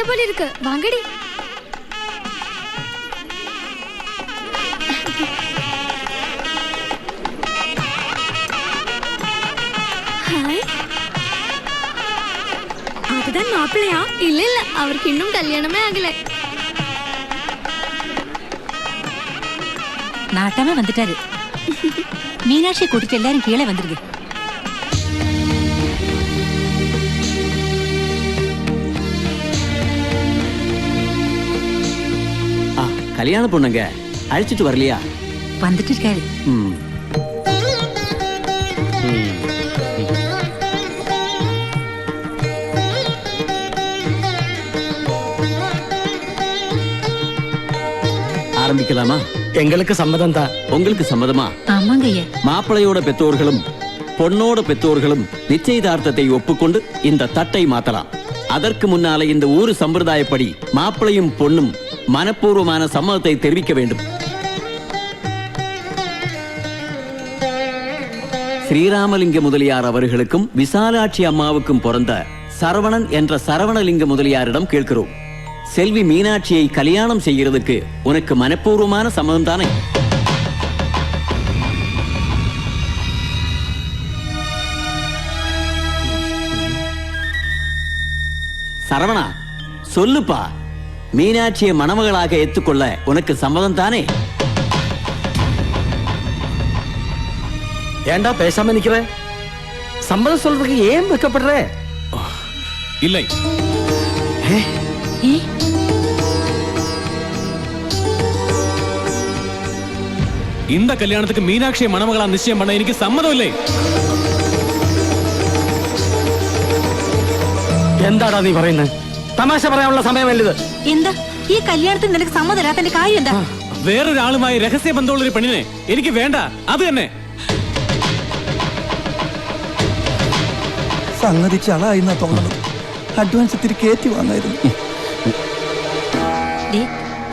போல இருக்கு. வாங்கடி. ஹாய். அதுதான் மாப்பிள்ளையா? இல்ல இல்ல, அவருக்கு இன்னும் கல்யாணமே ஆகல. நாட்டாம வந்துட்டாரு. மீனாட்சி கூட்டிட்டு எல்லாரும் கீழே வந்துருங்க. கல்யாண பொண்ணுங்க அழைச்சிட்டு வரலையா? வந்துட்டு இருக்காரு. ஆரம்பிக்கலாமா? எங்களுக்கு சம்மதம் தான். உங்களுக்கு சம்மதமா? ஆமாங்க ஐயா. மாப்பிளையோட பெற்றோர்களும் பொண்ணோட பெற்றோர்களும் நிச்சயதார்த்தத்தை ஒப்புக்கொண்டு இந்த தட்டை மாத்தலாம். அதற்கு முன்னால இந்த ஊரு சம்பிரதாயப்படி மாப்பிளையும் பொண்ணும் மனப்பூர்வமான சம்மதத்தை தெரிவிக்க வேண்டும். ஸ்ரீராமலிங்க முதலியார் அவர்களுக்கும் விசாலாட்சி அம்மாவுக்கும் பிறந்த சரவணன் என்ற சரவணலிங்க முதலியாரிடம் கேட்கிறோம். செல்வி மீனாட்சியை கல்யாணம் செய்கிறதுக்கு உனக்கு மனப்பூர்வமான சம்மதம் தானே? சரவணா, சொல்லுப்பா. மீனாட்சியை மணமகளாக ஏற்றுக்கொள்ள உனக்கு சம்மதம் தானே? ஏண்டா பேசாம நிக்கிற? சம்மதம் சொல்றதுக்கு ஏன் வெக்கப்படுற? இல்லை. இந்த கல்யாணத்துக்கு மீனாட்சியை மணமகளா நிச்சயம் பண்ண எனக்கு சம்மதம் இல்லை. എന്താടാ നീ പറയുന്നത്? തമാശ പറയാനുള്ള സമയമല്ലത്. എന്താ ഈ കല്യാണത്തിന് നിനക്ക് സമ്മതമില്ലാത്തതിന്റെ കാര്യം എന്താ? വേറൊരാളുമായി രഹസ്യ ബന്ധമുള്ള ഒരു പെണ്ണിനെ എനിക്ക് വേണ്ട. അത് തന്നെ. സംഗതി ചളായിന്നാ തോന്നുന്നത്. അഡ്വാൻസ് ഇത്തിരി കയറ്റി വന്നായിരുന്നു.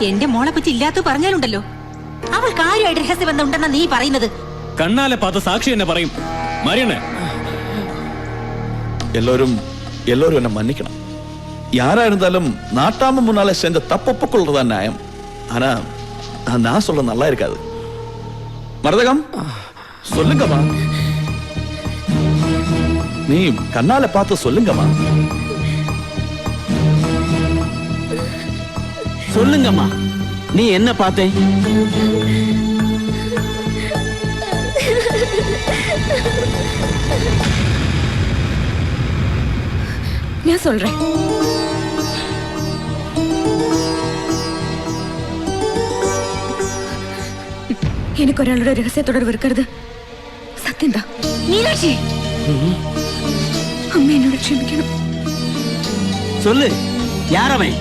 എന്റെ മോളെ പറ്റി ഇല്ലാത്ത പറഞ്ഞാലുണ്ടല്ലോ, അവൾ കാര്യമായിട്ട് രഹസ്യബന്ധം ഉണ്ടെന്നാ നീ പറയുന്നത്. കണ്ണാലെ പാത്ത സാക്ഷി എന്നെ പറയും. മരിയണ്ണേ, எல்லாரும் என்ன மன்னிக்கணும். யாரா இருந்தாலும் நாட்டாம முன்னால செஞ்ச தப்பொப்புக்கொள்றதா நியாயம். ஆனா நான் சொல்ல நல்லா இருக்காது. மரதகம், சொல்லுங்கம்மா. நீ கண்ணால பார்த்து சொல்லுங்கம்மா. சொல்லுங்கம்மா, நீ என்ன பார்த்தே? நான் சொல்றேன். எனக்கு ஒராளோட ரகசிய தொடர்பு இருக்கிறது சத்தியம்தான். மீனாட்சி, அம்மா என்னோட க்ஷமிக்கணும். சொல்லு, யார் அவன்?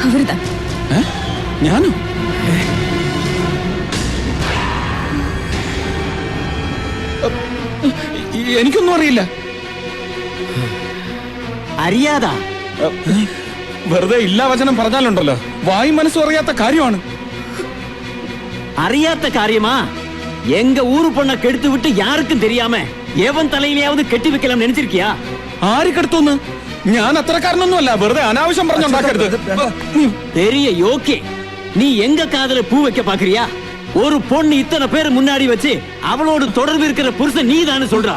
அவர்தான். ഞാനും എനിക്കൊന്നും അറിയില്ല. അറിയാതാ? വെറുതെ ഇല്ലാ വചനം പറഞ്ഞാലുണ്ടല്ലോ, വായി മനസ്സും അറിയാത്ത കാര്യമാണ്. அறியாத காரியமா? எங்க ஊரு பொண்ண கெடுத்து விட்டு யாருக்கும் தெரியாம எவன் தலையிலேயாவது கெட்டி வைக்கலாம் நினைச்சிருக்கியா? ആര് കെടുത്തുന്ന്? ഞാൻ അത്രക്കാരനൊന്നുമല്ല. വെറുതെ അനാവശ്യം പറഞ്ഞുണ്ടാക്കരുത്. பெரிய யோக்கே, நீ எங்க காதல பூ வைக்க பாக்குறியா? ஒரு பொண்ணு இத்தனை பேர் முன்னாடி வச்சு அவளோடு தொடர்பு இருக்கிற புருஷன் நீ தானே சொல்றா.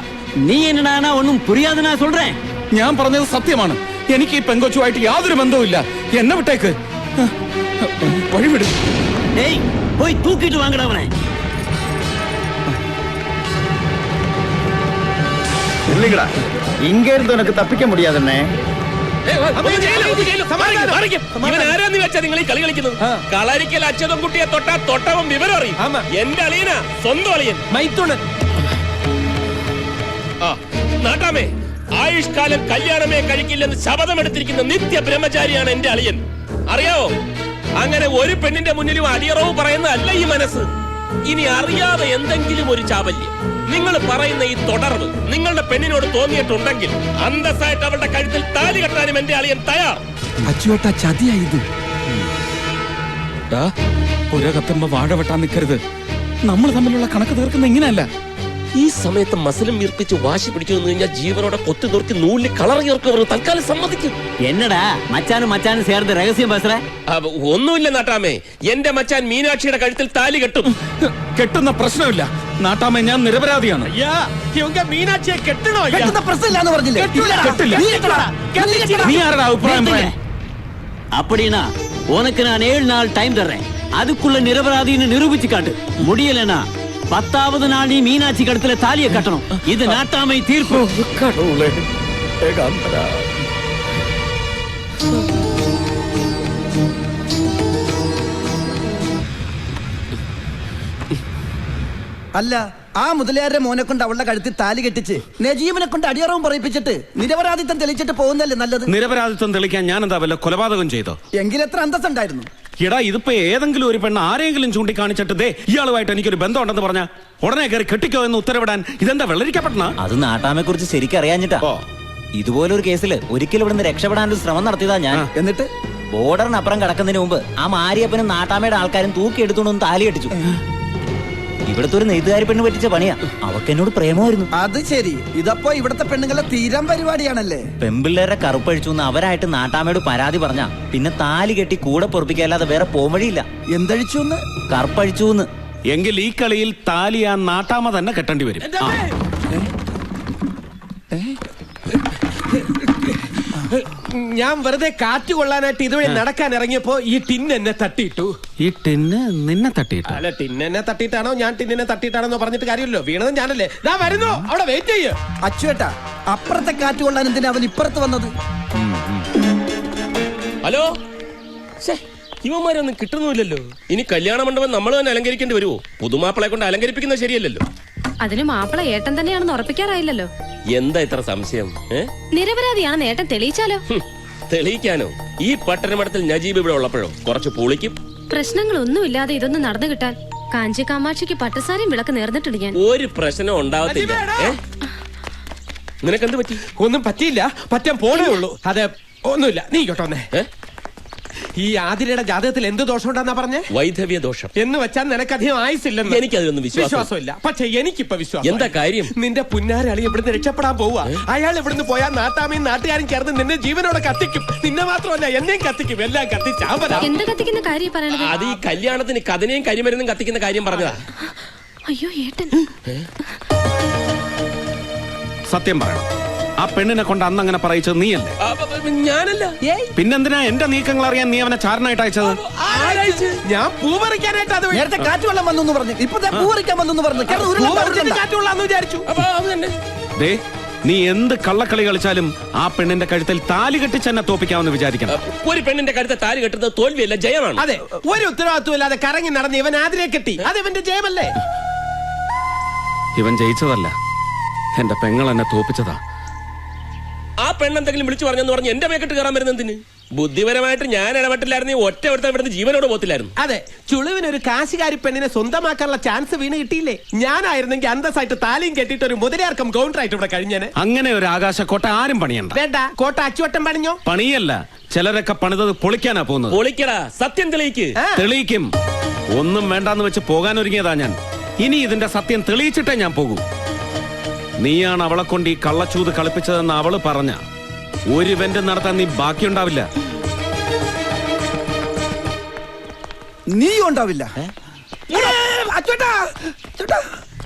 நீ என்னடா ஒன்னும் புரியாதுன்னா சொல்றேன். ഞാൻ പറഞ്ഞത് സത്യമാണ്. എനിക്ക് ഈ പെങ്കൊച്ചുമായിട്ട് യാതൊരു ബന്ധവുമില്ല. എന്നെ വിട്ടേക്ക്. വഴിവിടും. ஏய், போய் தூக்கிட்டு வாங்கடா அவனை. இல்லைங்கடா, இங்க இருந்து உனக்கு தப்பிக்க முடியாதுன்னே. ഇവനാരാന്ന് വെച്ചാ നിങ്ങൾ ഈ കളി കളിക്കുന്നത്? കളരിക്കൽ അച്ഛനും കുട്ടിയെ തൊട്ടാ തൊട്ടവൻ വിവരം അറിയും. എന്റെ അളിയന, സ്വന്തം അളിയൻ മൈത്തുണൻ. നാട്ടാമേ, ആയുഷ്കാലം കല്യാണമേ കഴിക്കില്ലെന്ന് ശപഥമെടുത്തിരിക്കുന്ന നിത്യ ബ്രഹ്മചാരിയാണ് എന്റെ അളിയൻ. അറിയാവോ? അങ്ങനെ ഒരു പെണ്ണിന്റെ മുന്നിലും അടിയറവ് പറയുന്നതല്ല ഈ മനസ്സ്. ഇനി അറിയാതെ എന്തെങ്കിലും ഒരു ചാബല്യം, നിങ്ങൾ പറയുന്ന ഈ തുടർവ് നിങ്ങളുടെ പെണ്ണിനോട് തോന്നിയിട്ടുണ്ടെങ്കിൽ അന്തസ്സായിട്ട് അവളുടെ കഴുത്തിൽ താലി കെട്ടാനും എന്റെ അളിയൻ തയ്യാർ. അച്ചുവേട്ടാ, ചതിയായത്. പുര കത്തുമ്പോ വാഴ വെട്ടാൻ നിൽക്കരുത്. നമ്മൾ തമ്മിലുള്ള കണക്ക് തീർക്കുന്ന ഇങ്ങനെയല്ല. ഈ സമയത്ത് മസിലും വീർപ്പിച്ച് വാശി പിടിച്ചു നിന്ന് കഴിഞ്ഞാൽ ജീവനോടെ കൊത്തി നോക്കി നൂലിൽ കളർ ചേർക്കും. തൽക്കാലം സമ്മതിക്കും. എന്നടാ മച്ചാനും ചേർന്ന് രഹസ്യം പേசுற? ഒന്നുമില്ല നാട്ടാമേ, എന്റെ മച്ചാൻ മീനാക്ഷിയുടെ കഴുത്തിൽ താലി കെട്ടും. കെട്ടുന്ന പ്രശ്നമില്ല നാട്ടാമേ, ഞാൻ നിരപരാധിയാണ്. മീനാക്ഷിയെ കെട്ടണോ? നീ ആരുടെ അഭിപ്രായം പറയാൻ? அப்படினா உனக்கு நான் 7 நாள் டைம் தர்றேன். அதுக்குள்ள நிரபராதின்னு நிரூபிச்சு காட்டு. முடியலனா 10வது நாள் நீ மீனாட்சி கழுத்துல தாலியை கட்டணும். இது நாட்டாமை தீர்ப்பு. கடவுளே, ஏகாம்பரா. അല്ല, ആ മുതലയാരുടെ മോനെ കൊണ്ട് അവളുടെ കഴുത്തിൽ താലി കെട്ടിച്ച് നജീബിനെ കൊണ്ട് അടിയറവും പറയിപ്പിച്ചിട്ട് നിരപരാധിത്വം തെളിയിച്ചിട്ട് പോകുന്നല്ലേ നല്ലത്. നിരപരാധിത്വം തെളിയിക്കാൻ ഞാൻ എന്താ വല്ല കൊലപാതകം ചെയ്തോ? എങ്കിലെത്ര അന്തസ്സുണ്ടായിരുന്നു. എടാ, ഇതിപ്പോ ഏതെങ്കിലും ഒരു പെണ്ണ് ആരെങ്കിലും ചൂണ്ടിക്കാണിച്ചിട്ട് ദേ ഇയാളുമായിട്ട് എനിക്കൊരു ബന്ധം ഉണ്ടെന്ന് പറഞ്ഞ ഉടനെ കയറി കെട്ടിക്കോ എന്ന് ഉത്തരവിടാൻ ഇതെന്താ വെള്ളരിക്കപ്പെട്ട? അത് നാട്ടാമെ കുറിച്ച് ശരിക്കും അറിയാഞ്ഞിട്ടാ. ഇതുപോലൊരു കേസില് ഒരിക്കലും ഇവിടുന്ന് രക്ഷപ്പെടാനൊരു ശ്രമം നടത്തിയതാ ഞാൻ. എന്നിട്ട് ബോർഡറിനപ്പുറം കടക്കുന്നതിന് മുമ്പ് ആ മാരിയപ്പനും നാട്ടാമയുടെ ആൾക്കാരും തൂക്കിയെടുത്തോണ്ടൊന്ന് താലി കെട്ടിച്ചു. ഇവിടുത്തെ ഒരു നെയ്ത്തുകാരി പെണ്ണ് പറ്റിച്ച പണിയാ. അവക്ക് എന്നോട് പ്രേമമായിരുന്നു. അത് ശരി. ഇതപ്പോ ഇവിടത്തെ പെണ്ണുങ്ങളെ തീരം പരിപാടിയാണല്ലേ. പെമ്പിള്ളേരെ കറുപ്പഴിച്ചു എന്ന് അവരായിട്ട് നാട്ടാമയോട് പരാതി പറഞ്ഞ പിന്നെ താലി കെട്ടി കൂടെ പൊറപ്പിക്കല്ലാതെ വേറെ പോംവഴിയില്ല. എന്തഴിച്ചു? കറുപ്പഴിച്ചു. എങ്കിൽ ഈ കളിയിൽ താലി ആ നാട്ടാമ തന്നെ കെട്ടേണ്ടി വരും. ഞാൻ വെറുതെ കാറ്റ് കൊള്ളാനായിട്ട് ഇതുവഴി നടക്കാൻ ഇറങ്ങിയപ്പോ ഈ ടിന്ന് എന്നെ തട്ടിയിട്ടു. ഈ ടിന്ന് നിന്നെ തട്ടിയിട്ട്? അല്ല, ടിന്നെന്നെ തട്ടിയിട്ടാണോ ഞാൻ ടിന്നിനെ തട്ടിയിട്ടാണോ പറഞ്ഞിട്ട് കാര്യമല്ലോ. വീണത് ഞാനല്ലേ. ദാ വരുന്നു, അവിടെ വെയിറ്റ് ചെയ്യ്. അച്ചുവേട്ടാ, അപ്പുറത്തെ കാറ്റ് കൊള്ളാൻ എന്തിനാ അവൻ ഇപ്പുറത്ത് വന്നത്? ഹലോ, ഇവന്മാരൊന്നും കിട്ടുന്നില്ലല്ലോ. ഇനി കല്യാണ മണ്ഡപം നമ്മൾ തന്നെ അലങ്കരിക്കേണ്ടി വരുമോ? പുതുമാപ്പിളെ കൊണ്ട് അലങ്കരിപ്പിക്കുന്നത് ശരിയല്ലല്ലോ. അതിന് മാപ്പിള ഏട്ടൻ തന്നെയാണെന്ന് ഉറപ്പിക്കാറായില്ലല്ലോ. എന്താ ഇത്ര സംശയം? നിരപരാധിയാണെന്ന് ഏട്ടൻ തെളിയിച്ചാലോ? തെളിയിക്കാനോ? ഈ പട്ടണമഠത്തിൽ നജീബ് ഇവിടെ ഉള്ളപ്പോഴോ കുറച്ച് പൊളിക്കും. പ്രശ്നങ്ങളൊന്നുമില്ലാതെ ഇതൊന്നും നടന്നു കിട്ടാൻ കാഞ്ചി കാമാക്ഷിക്ക് പട്ടുസാരിയും വിളക്ക് നേർന്നിട്ടുണ്ട് ഞാൻ. ഒരു പ്രശ്നം ഉണ്ടാവത്തില്ല. നിനക്കെന്ത് പറ്റി? ഒന്നും പറ്റിയില്ല, പറ്റാൻ പോണേ ഉള്ളൂ. അത് ഒന്നുമില്ല, നീ കേട്ടോന്നേ. ഈ ആതിരയുടെ ജാതകത്തിൽ എന്ത് ദോഷം ഉണ്ടെന്നാ പറഞ്ഞേ? വൈധവ്യ ദോഷം എന്ന് വെച്ചാൽ നിനക്കധികം ആയുസില്ലെന്ന്. എനിക്കതിലൊന്നും വിശ്വാസമില്ല. പക്ഷെ എനിക്കിപ്പോ വിശ്വാസം. എന്താ കാര്യം? നിന്റെ പുന്നാരളി ഇവിടുന്ന് രക്ഷപ്പെടാൻ പോവാ. അയാൾ ഇവിടുന്ന് പോയാൽ നാട്ടാമയും നാട്ടുകാരും ചേർന്ന് നിന്നെ ജീവനോടെ കത്തിക്കും. നിന്നെ മാത്രമല്ല എന്നെയും കത്തിക്കും. എല്ലാം കത്തിച്ചാവരാ. എന്ത് കത്തിക്കുന്ന കാര്യം പറയണത്? അത് ഈ കല്യാണത്തിന് കഥനയും കരിമരുന്നും കത്തിക്കുന്ന കാര്യം പറഞ്ഞതാ. അയ്യോ ഏട്ടൻ, സത്യം പറയണം, ആ പെണ്ണിനെ കൊണ്ട് അന്ന് അങ്ങനെ പറയിച്ചത് നീയല്ലേ? ഞാനല്ല. പിന്നെന്തിനാ എന്റെ നീക്കങ്ങൾ അറിയാൻ നീ അവനെ ചാരനായിട്ട് അയച്ചത്? ഞാൻ പൂ പറിക്കാനായിട്ട് അത് നേരത്തെ കാറ്റ് വെള്ളം വന്നു പറഞ്ഞു, ഇപ്പത്തെ പൂ പറിക്കാൻ വന്നു പറഞ്ഞു. കാറ്റുള്ളാന്ന് വിചാരിച്ചു. ദേ, നീ എന്ത് കള്ളക്കളി കളിച്ചാലും ആ പെണ്ണിന്റെ കഴുത്തിൽ താലി കെട്ടിച്ച് എന്നെ തോപ്പിക്കാമെന്ന് വിചാരിക്കണം. ഒരു പെണ്ണിന്റെ കഴുത്തെ താലി കെട്ടുന്നത് തോൽവിയല്ല, ജയമാണ്. അതെ, ഒരു ഉത്തരവാദിത്വം ഇല്ലാതെ കറങ്ങി നടന്ന് ഇവൻ ആതിരെ കെട്ടി. അത് ഇവന്റെ ജയമല്ലേ? ഇവൻ ജയിച്ചതല്ല, എന്റെ പെങ്ങൾ എന്നെ തോപ്പിച്ചതാ. ആ പെണ്ണെന്തെങ്കിലും വിളിച്ചു പറഞ്ഞെന്ന് പറഞ്ഞ് എന്റെ മേക്കെട്ട് കയറാൻ വരുന്നതിന്? ബുദ്ധിപരമായിട്ട് ഞാൻ ഇടപെട്ടില്ലായിരുന്നു, ഒറ്റ ഒരുത്തൻ ഇവിടുന്ന് ജീവനോട് പോത്തില്ലായിരുന്നു. അതെ, ചുളുവിനൊരു കാശുകാരി പെണ്ണിനെ സ്വന്തമാക്കാനുള്ള ചാൻസ് വീണ് കിട്ടിയില്ലേ? ഞാനായിരുന്നെങ്കിൽ അന്തസ്സായിട്ട് താലിയും കെട്ടിയിട്ട് ഒരു മുതലാർക്കം കൗണ്ടറായിട്ട് ഇവിടെ കഴിഞ്ഞേനെ. അങ്ങനെ ഒരു ആകാശക്കോട്ട ആരും പണിയണ്ട. വേണ്ട, കോട്ട അച്ചുവട്ടം പണിഞ്ഞോ? പണിയല്ല, ചിലരൊക്കെ പണിതത് പൊളിക്കാനാ പോകുന്നത്. പൊളിക്കടാ, സത്യം തെളിയിക്ക്. തെളിയിക്കും. ഒന്നും വേണ്ടാന്ന് വെച്ച് പോകാനൊരുങ്ങിയതാ ഞാൻ. ഇനി ഇതിന്റെ സത്യം തെളിയിച്ചിട്ടേ ഞാൻ പോകൂ. നീയാണ് അവളെ കൊണ്ട് ഈ കള്ളച്ചൂത് കളിപ്പിച്ചതെന്ന് അവള് പറഞ്ഞ ഒരു ഇവന്റ് നടത്താൻ നീ ബാക്കിയുണ്ടാവില്ല. നീ ഉണ്ടാവില്ല.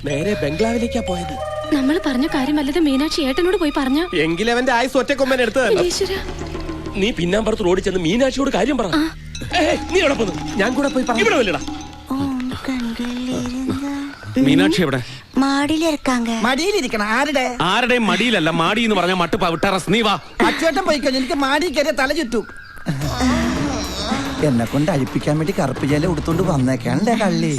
നേരെ ബംഗ്ലാവിലേക്കാ പോയത്. നമ്മൾ പറഞ്ഞ കാര്യം വല്ലത് മീനാക്ഷി ഏട്ടനോട് പോയി പറഞ്ഞോ? എങ്കിലവന്റെ ആയുസ് ഒറ്റക്കൊമ്പൻ എടുത്തതല്ലോ. നീ പിന്നാമ്പുറത്ത് റോഡിൽ ചെന്ന് മീനാക്ഷിയോട് കാര്യം പറ. നീ എവിടെ പോന്നു? ഞാൻ കൂടെ പോയി ഇവിടെ വല്ലടാ. മീനാക്ഷി എവിടെ? മടിയിലിരിക്കണം. ആരുടെയും മടിയിലല്ല, മാടി എന്ന് പറഞ്ഞ മട്ടുപ്പാ വിട്ടാറസ്. നീ വാ. അച്ചുവേട്ടൻ പോയിക്കോ, എനിക്ക് മാടി കയറിയ തല ചുറ്റും. എന്നെ കൊണ്ട് അഴിപ്പിക്കാൻ വേണ്ടി കറുപ്പ് ജല എടുത്തോണ്ട് വന്നേക്കാണല്ലേ കള്ളി.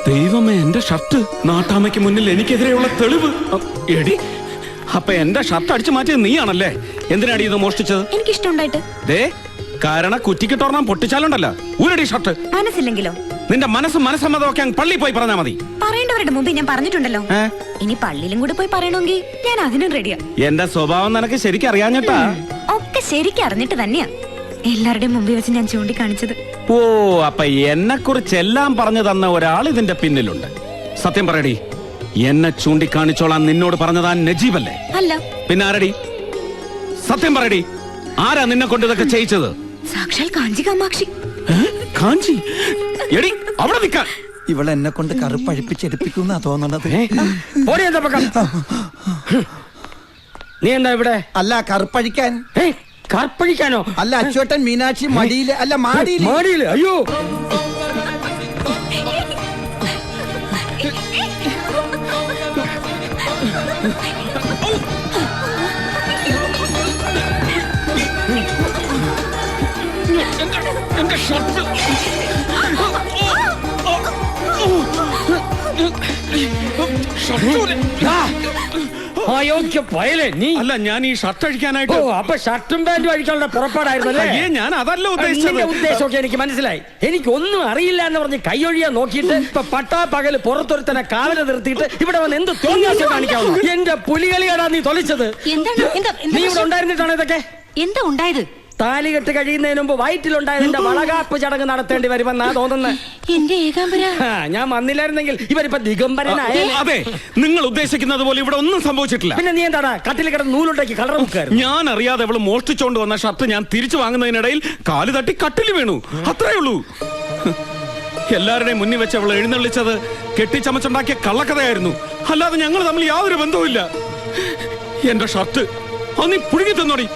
ദൈവമേ, എന്റെ ഷർട്ട്! നാട്ടാമയ്ക്ക് മുന്നിൽ എനിക്കെതിരെയുള്ള തെളിവ്. എടി, അപ്പൊ എന്റെ ഷർട്ട് അടിച്ചു മാറ്റിയത് നീയാണല്ലേ? എന്തിനാടി ഇത് മോഷ്ടിച്ചത്? എനിക്കിഷ്ടമുണ്ടായിട്ട്. ദേ, കാരണം കുറ്റിക്കിട്ടോർണം പൊട്ടിച്ചാലുണ്ടല്ലോ ഊരടി ഷർട്ട്. മനസ്സില്ലെങ്കിലോ നിന്റെ മനസ്സമ്മതമൊക്കെ അങ്ങ് പള്ളി പോയി പറഞ്ഞാ മതി. പറയേണ്ടവരുടെ മുമ്പ് ഞാൻ പറഞ്ഞിട്ടുണ്ടല്ലോ. ഇനി പള്ളിയിലും കൂടെ പോയി പറയണമെങ്കിൽ ഞാൻ അതിനും റെഡിയാ. എന്റെ സ്വഭാവം നിനക്ക് ശരിക്കും അറിയാഞ്ഞിട്ടാ. ഒക്കെ ശരിക്കും അറിഞ്ഞിട്ട് തന്നെയാ എല്ലാവരുടെയും മുമ്പിൽ വെച്ച് ഞാൻ ചൂണ്ടിക്കാണിച്ചത്. ഓ, അപ്പൊ എന്നെ കുറിച്ച് എല്ലാം പറഞ്ഞു തന്ന ഒരാൾ ഇതിന്റെ പിന്നിലുണ്ട്. സത്യം പറയടി, എന്നെ ചൂണ്ടിക്കാണിച്ചോളാൻ നിന്നോട് പറഞ്ഞതാ നജീബല്ലേ? അല്ല. പിന്നെ ആരടി? സത്യം പറയടി, ആരാ നിന്നെ കൊണ്ട് ഇതൊക്കെ ചെയ്യിച്ചത്? സാക്ഷാൽ കാഞ്ചി കാമാക്ഷി. കാഞ്ചി? എടി അവിടെ നിൽക്കാൻ. ഇവളെ എന്നെ കൊണ്ട് കറുപ്പഴിപ്പിച്ചെടുപ്പിക്കുന്നാ തോന്നണത്. നീ എന്താ ഇവിടെ? അല്ല, കറുപ്പഴിക്കാൻ. കർപ്പഴിക്കാനോ? അല്ല, അച്ചോട്ടൻ മീനാക്ഷി മടിയില്, അല്ല മാടിയില്. അയ്യോ, അയോഗ്യ പയലേ നീ. അല്ല, ഞാൻ ഈ ഷർട്ട് അഴിക്കാനായിട്ട്. അപ്പൊ ഷർട്ടും പാന്റും അഴിക്കാനുള്ള പുറപ്പാടായിരുന്നല്ലേ? ഞാൻ അതല്ല ഉദ്ദേശിച്ചത്. ഉദ്ദേശമൊക്കെ എനിക്ക് മനസ്സിലായി. എനിക്ക് ഒന്നും അറിയില്ല എന്ന് പറഞ്ഞ് കൈയൊഴിയാൻ നോക്കിയിട്ട് ഇപ്പൊ പട്ടാ പകല് പുറത്തൊരുത്തനെ കാവല നിർത്തിയിട്ട് ഇവിടെ വന്ന് എന്ത് തോന്നിയാസം കാണിക്കാവുന്നു? എന്റെ പുലികളിയാടാ നീ തൊലിച്ചത്. നീ ഇവിടെ ഉണ്ടായിരുന്നിട്ടാണ് ഇതൊക്കെ? എന്താ ഉണ്ടായത്? താലികെട്ട് കഴിയുന്നതിന് മുമ്പ് വയറ്റിലുണ്ടായതിന്റെ വളകാപ്പ് ചടങ്ങ് നടത്തേണ്ടി വരുമെന്നാ തോന്നുന്നത്. എന്റെ ഏകാംബര, ഞാൻ വന്നില്ലായിരുന്നെങ്കിൽ ഇവരിപ്പോ ദിഗംബരനായ. അതെ, നിങ്ങൾ ഉദ്ദേശിക്കുന്നത് പോലെ ഇവിടെ ഒന്നും സംഭവിച്ചിട്ടില്ല. പിന്നെ നീ എന്താടാ കട്ടിൽ കിടന്ന് നൂലുണ്ടാക്കി കളർ മുക്കായിരുന്നു? ഞാൻ അറിയാതെ അവള് മോഷ്ടിച്ചോണ്ട് വന്ന ഷർട്ട് ഞാൻ തിരിച്ചു വാങ്ങുന്നതിനിടയിൽ കാല് തട്ടി കട്ടിൽ വീണു, അത്രേ ഉള്ളൂ. എല്ലാവരുടെയും മുന്നിൽ വെച്ച് അവൾ എഴുന്നള്ളിച്ചത് കെട്ടിച്ചമച്ചുണ്ടാക്കിയ കള്ളക്കഥയായിരുന്നു, അല്ലാതെ ഞങ്ങൾ തമ്മിൽ യാതൊരു ബന്ധവുമില്ല. എന്റെ ഷർട്ട് നീ പുഴുകി തന്നോടി.